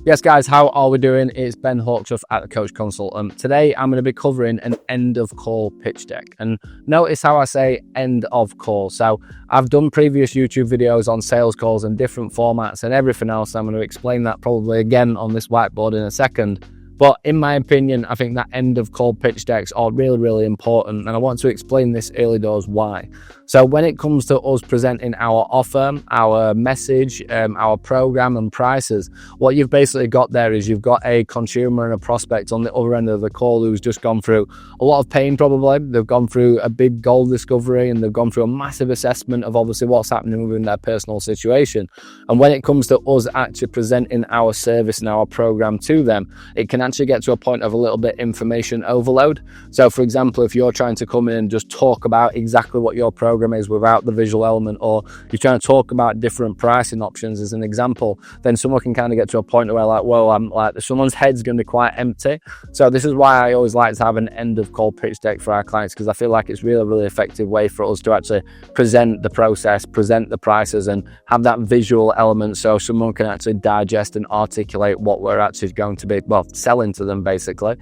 Yes, guys, how are we doing? It's Ben Hawksworth at the Coach Consultant. Today, I'm going to be covering an end of call pitch deck. And notice how I say end of call. So I've done previous YouTube videos on sales calls and different formats and everything else. I'm going to explain that probably again on this whiteboard in a second. But in my opinion, I think that end of call pitch decks are really, really important. And I want to explain this early doors why. So when it comes to us presenting our offer, our message, our program and prices, what you've basically got there is you've got a consumer and a prospect on the other end of the call who's just gone through a lot of pain probably. They've gone through a big goal discovery and they've gone through a massive assessment of obviously what's happening within their personal situation. And when it comes to us actually presenting our service and our program to them, it can actually get to a point of a little bit information overload. So for example, if you're trying to come in and just talk about exactly what your program is without the visual element, or you're trying to talk about different pricing options as an example, then someone can kind of get to a point where like, well, I'm like, someone's head's going to be quite empty. So this is why I always like to have an end of call pitch deck for our clients, because I feel like it's really, really effective way for us to actually present the process, present the prices, and have that visual element so someone can actually digest and articulate what we're actually going to be, well, selling to them basically.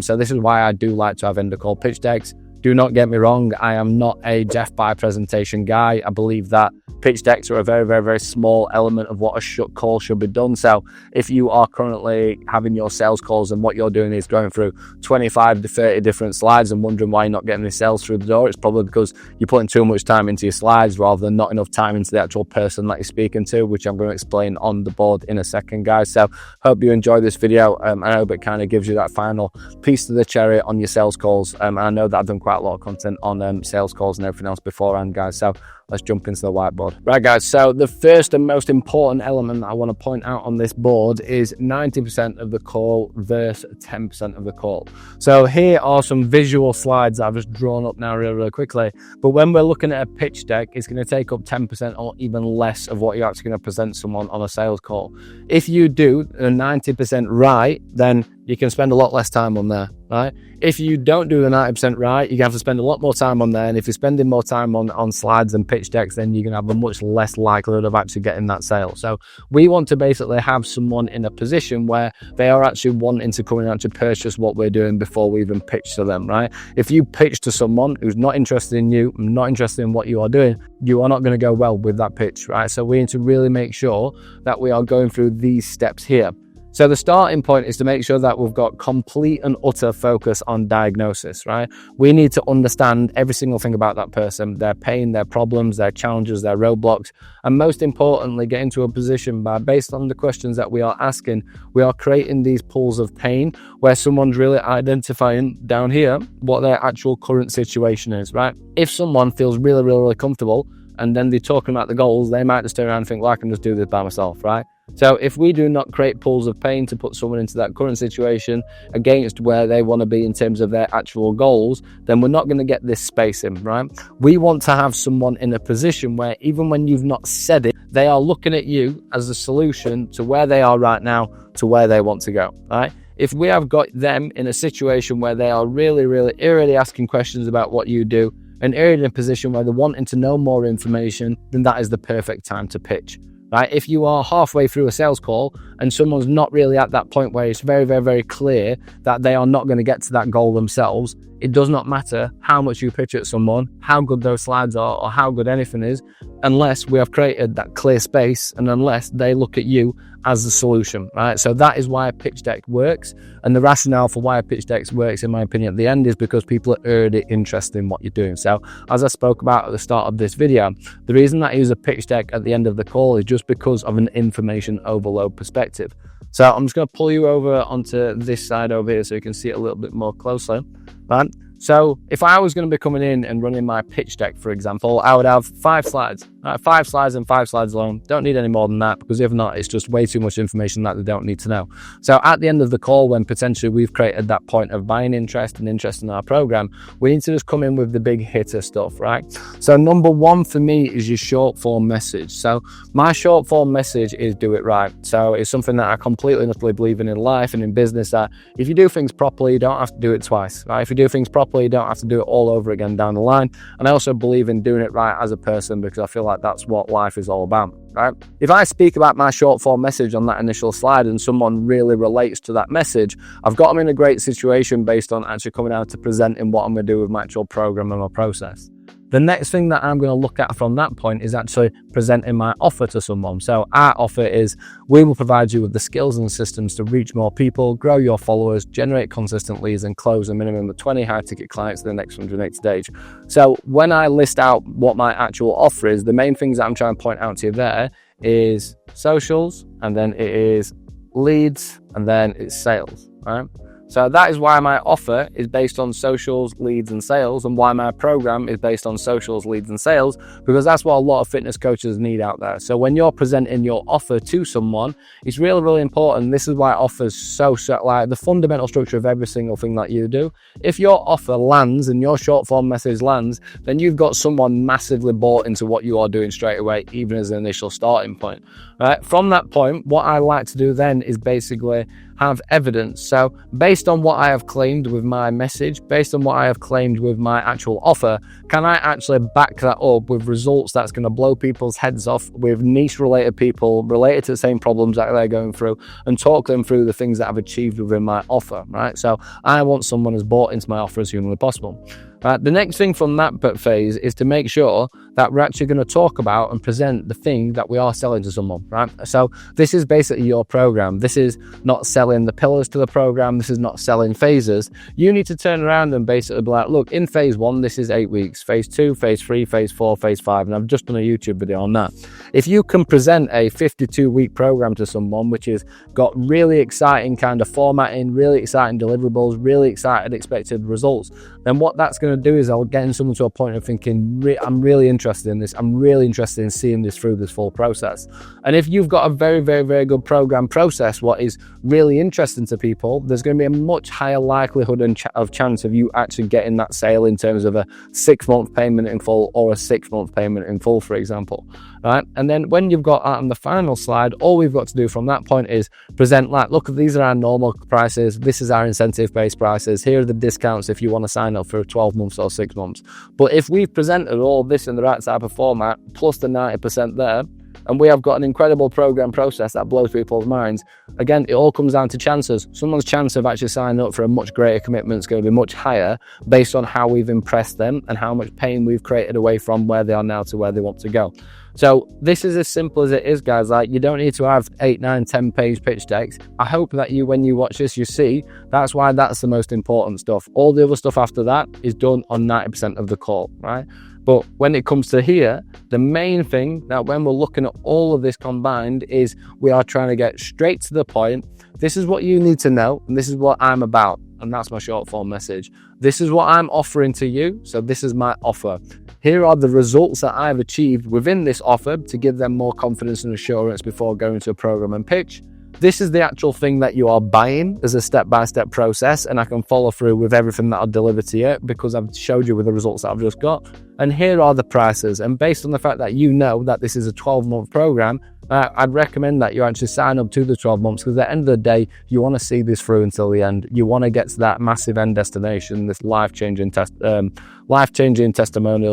So this is why I do like to have end of call pitch decks. Do not get me wrong, I am not a death by presentation guy. I believe that pitch decks are a very, very, very small element of what a call should be done. So if you are currently having your sales calls and what you're doing is going through 25 to 30 different slides and wondering why you're not getting any sales through the door, it's probably because you're putting too much time into your slides rather than not enough time into the actual person that you're speaking to, which I'm going to explain on the board in a second, guys. So hope you enjoy this video. I hope it kind of gives you that final piece to the cherry on your sales calls. I know that I've done quite a lot of content on sales calls and everything else beforehand, guys. So let's jump into the whiteboard. Right, guys, so the first and most important element that I want to point out on this board is 90% of the call versus 10% of the call. So here are some visual slides that I've just drawn up now really, really quickly. But when we're looking at a pitch deck, it's going to take up 10% or even less of what you're actually going to present someone on a sales call. If you do the 90% right, then you can spend a lot less time on there, right? If you don't do the 90% right, you have to spend a lot more time on there. And if you're spending more time on slides and pitch decks, then you're going to have a much less likelihood of actually getting that sale. So we want to basically have someone in a position where they are actually wanting to come and actually purchase what we're doing before we even pitch to them, right? If you pitch to someone who's not interested in you, not interested in what you are doing, you are not going to go well with that pitch, right? So we need to really make sure that we are going through these steps here. So the starting point is to make sure that we've got complete and utter focus on diagnosis, right? We need to understand every single thing about that person, their pain, their problems, their challenges, their roadblocks, and most importantly, get into a position by, based on the questions that we are asking, we are creating these pools of pain where someone's really identifying down here what their actual current situation is, right? If someone feels really, really, really comfortable and then they're talking about the goals, they might just turn around and think, well, I can just do this by myself, right? So if we do not create pools of pain to put someone into that current situation against where they want to be in terms of their actual goals, then we're not going to get this spacing, right? We want to have someone in a position where even when you've not said it, they are looking at you as the solution to where they are right now to where they want to go, right? If we have got them in a situation where they are really asking questions about what you do and are in a position where they're wanting to know more information, then that is the perfect time to pitch. Right? If you are halfway through a sales call and someone's not really at that point where it's very, very, very clear that they are not going to get to that goal themselves, it does not matter how much you pitch at someone, how good those slides are, or how good anything is, unless we have created that clear space and unless they look at you as the solution, right? So that is why a pitch deck works. And the rationale for why a pitch deck works, in my opinion, at the end is because people are already interested in what you're doing. So as I spoke about at the start of this video, the reason that I use a pitch deck at the end of the call is just because of an information overload perspective. So I'm just going to pull you over onto this side over here so you can see it a little bit more closely, right? So if I was going to be coming in and running my pitch deck, for example, I would have 5 slides. 5 slides and 5 slides alone. Don't need any more than that, because if not, it's just way too much information that they don't need to know. So at the end of the call, when potentially we've created that point of buying interest and interest in our program, we need to just come in with the big hitter stuff, right? So number 1 for me is your short form message. So my short form message is do it right. So it's something that I completely and utterly believe in life and in business, that if you do things properly, you don't have to do it twice, right? If you do things properly, you don't have to do it all over again down the line. And I also believe in doing it right as a person, because I feel like like that's what life is all about, right? If I speak about my short form message on that initial slide and someone really relates to that message, I've got them in a great situation based on actually coming out to presenting what I'm going to do with my actual program and my process. The next thing that I'm going to look at from that point is actually presenting my offer to someone. So our offer is, we will provide you with the skills and systems to reach more people, grow your followers, generate consistent leads, and close a minimum of 20 high ticket clients in the next 180 days. So when I list out what my actual offer is, the main things that I'm trying to point out to you there is socials, and then it is leads, and then it's sales, right? So that is why my offer is based on socials, leads, and sales, and why my program is based on socials, leads, and sales, because that's what a lot of fitness coaches need out there. So when you're presenting your offer to someone, it's really, really important. This is why offers so like the fundamental structure of every single thing that you do. If your offer lands and your short form message lands, then you've got someone massively bought into what you are doing straight away, even as an initial starting point. Right? From that point, what I like to do then is basically have evidence. So based on what I have claimed with my message, based on what I have claimed with my actual offer, can I actually back that up with results that's going to blow people's heads off, with niche related people related to the same problems that they're going through, and talk them through the things that I've achieved within my offer, right? So I want someone who's bought into my offer as humanly possible. The next thing from that phase is to make sure that we're actually going to talk about and present the thing that we are selling to someone, right? So this is basically your program. This is not selling the pillars to the program. This is not selling phases. You need to turn around and basically be like, look, in phase 1, this is 8 weeks, phase 2, phase 3, phase 4, phase 5, and I've just done a YouTube video on that. If you can present a 52-week program to someone, which has got really exciting kind of formatting, really exciting deliverables, really excited expected results, then what that's going to do is I'll get someone to a point of thinking, I'm really interested in this. I'm really interested in seeing this through this full process. And if you've got a very, very, very good program process, what is really interesting to people, there's going to be a much higher likelihood of chance of you actually getting that sale in terms of a 6-month payment in full or a 6-month payment in full, for example. Right? And then when you've got that on the final slide, all we've got to do from that point is present like, look, these are our normal prices. This is our incentive-based prices. Here are the discounts if you want to sign up for 12 months or 6 months. But if we've presented all this in the right type of format, plus the 90% there, and we have got an incredible program process that blows people's minds, again, it all comes down to chances. Someone's chance of actually signing up for a much greater commitment is going to be much higher based on how we've impressed them and how much pain we've created away from where they are now to where they want to go. So this is as simple as it is, guys. Like, you don't need to have 8, 9, 10 page pitch decks. I hope that you, when you watch this, you see that's why that's the most important stuff. All the other stuff after that is done on 90% of the call, right? But when it comes to here, the main thing that when we're looking at all of this combined is we are trying to get straight to the point. This is what you need to know, and this is what I'm about. And that's my short form message. This is what I'm offering to you. So this is my offer. Here are the results that I've achieved within this offer to give them more confidence and assurance before going to a program and pitch. This is the actual thing that you are buying as a step-by-step process, and I can follow through with everything that I'll deliver to you because I've showed you with the results that I've just got. And here are the prices. And based on the fact that you know that this is a 12-month program, I'd recommend that you actually sign up to the 12 months, because at the end of the day, you want to see this through until the end. You want to get to that massive end destination, this life-changing testimonial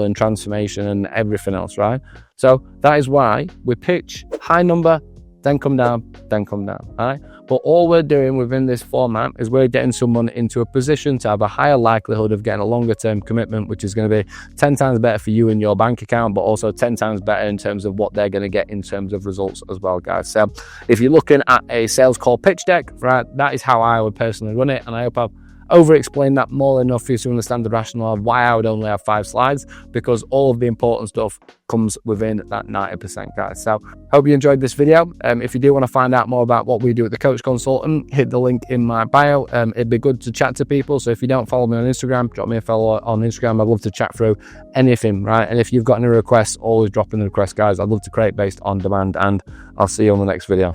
and transformation and everything else, right? So that is why we pitch high number, then come down, all right? But all we're doing within this format is we're getting someone into a position to have a higher likelihood of getting a longer term commitment, which is going to be 10 times better for you and your bank account, but also 10 times better in terms of what they're going to get in terms of results as well, guys. So if you're looking at a sales call pitch deck, right, that is how I would personally run it. And I hope I've over-explained that more enough for you to understand the rationale of why I would only have 5 slides, because all of the important stuff comes within that 90%, guys. So hope you enjoyed this video. If you do want to find out more about what we do at the Coach Consultant, hit the link in my bio. It'd be good to chat to people. So if you don't follow me on Instagram, drop me a follow on Instagram. I'd love to chat through anything, right? And if you've got any requests, always drop in the request, guys. I'd love to create based on demand, and I'll see you on the next video.